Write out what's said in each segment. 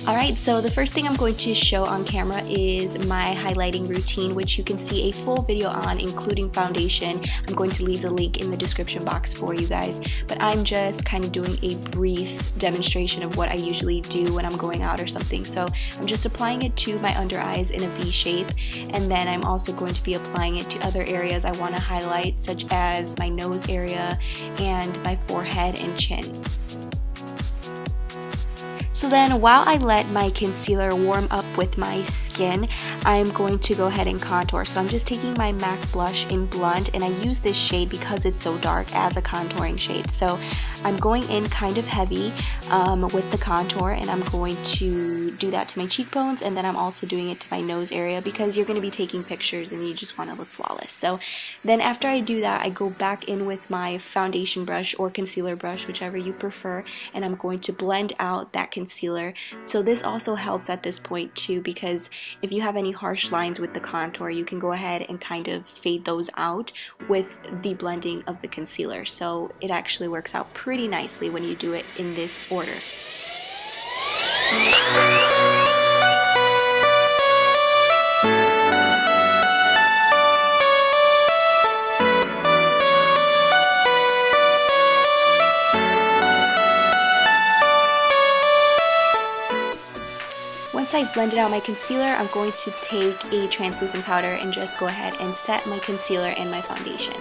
Alright, so the first thing I'm going to show on camera is my highlighting routine, which you can see a full video on, including foundation. I'm going to leave the link in the description box for you guys, but I'm just kind of doing a brief demonstration of what I usually do when I'm going out or something. So I'm just applying it to my under eyes in a V shape, and then I'm also going to be applying it to other areas I want to highlight, such as my nose area and my forehead and chin. So then while I let my concealer warm up with my skin, I'm going to go ahead and contour. So I'm just taking my MAC blush in Blunt, and I use this shade because it's so dark as a contouring shade. So I'm going in kind of heavy with the contour, and I'm going to do that to my cheekbones, and then I'm also doing it to my nose area because you're going to be taking pictures and you just want to look flawless. So then after I do that, I go back in with my foundation brush or concealer brush, whichever you prefer, and I'm going to blend out that concealer. So this also helps at this point too, because if you have any harsh lines with the contour, you can go ahead and kind of fade those out with the blending of the concealer. So it actually works out pretty nicely when you do it in this order. Once I blended out my concealer, I'm going to take a translucent powder and just go ahead and set my concealer and my foundation.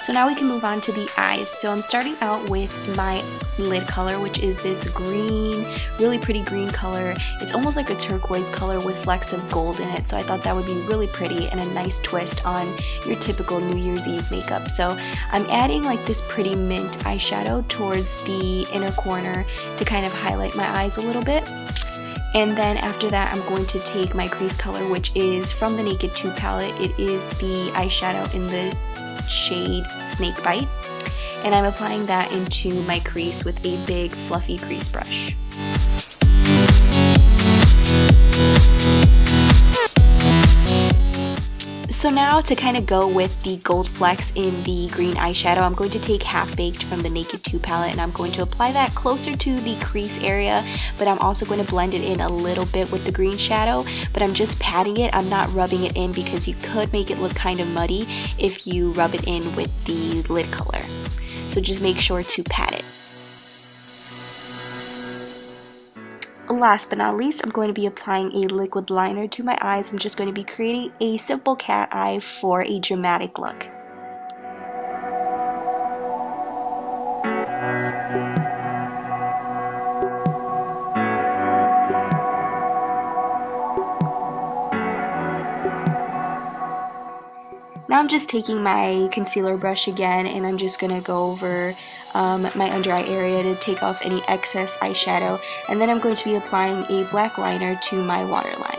So now we can move on to the eyes. So I'm starting out with my lid color, which is this green, really pretty green color. It's almost like a turquoise color with flecks of gold in it. So I thought that would be really pretty and a nice twist on your typical New Year's Eve makeup. So I'm adding like this pretty mint eyeshadow towards the inner corner to kind of highlight my eyes a little bit. And then after that, I'm going to take my crease color, which is from the Naked 2 palette. It is the eyeshadow in the shade Snakebite, and I'm applying that into my crease with a big fluffy crease brush. So now to kind of go with the gold flecks in the green eyeshadow, I'm going to take Half Baked from the Naked 2 palette, and I'm going to apply that closer to the crease area, but I'm also going to blend it in a little bit with the green shadow, but I'm just patting it. I'm not rubbing it in because you could make it look kind of muddy if you rub it in with the lid color. So just make sure to pat it. Last but not least, I'm going to be applying a liquid liner to my eyes. I'm just going to be creating a simple cat eye for a dramatic look. Now I'm just taking my concealer brush again, and I'm just going to go over my under eye area to take off any excess eyeshadow, and then I'm going to be applying a black liner to my waterline.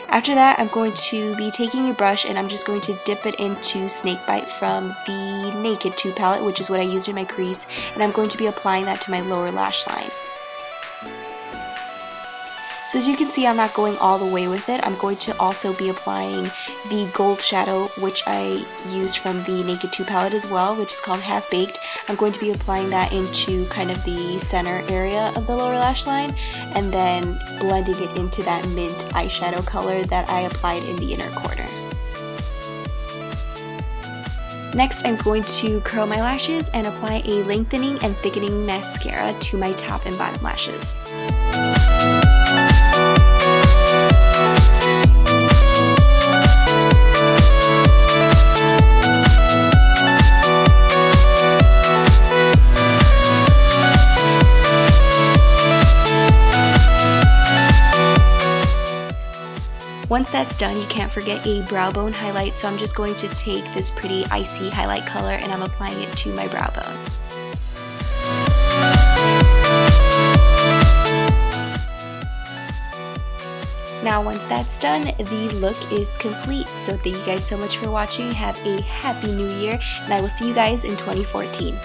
After that, I'm going to be taking a brush and I'm just going to dip it into Snakebite from the Naked 2 palette, which is what I used in my crease, and I'm going to be applying that to my lower lash line. So as you can see, I'm not going all the way with it. I'm going to also be applying the gold shadow, which I used from the Naked 2 palette as well, which is called Half Baked. I'm going to be applying that into kind of the center area of the lower lash line, and then blending it into that mint eyeshadow color that I applied in the inner corner. Next, I'm going to curl my lashes and apply a lengthening and thickening mascara to my top and bottom lashes. Once that's done, you can't forget a brow bone highlight, so I'm just going to take this pretty icy highlight color and I'm applying it to my brow bone. Now once that's done, the look is complete. So thank you guys so much for watching. Have a happy new year, and I will see you guys in 2014.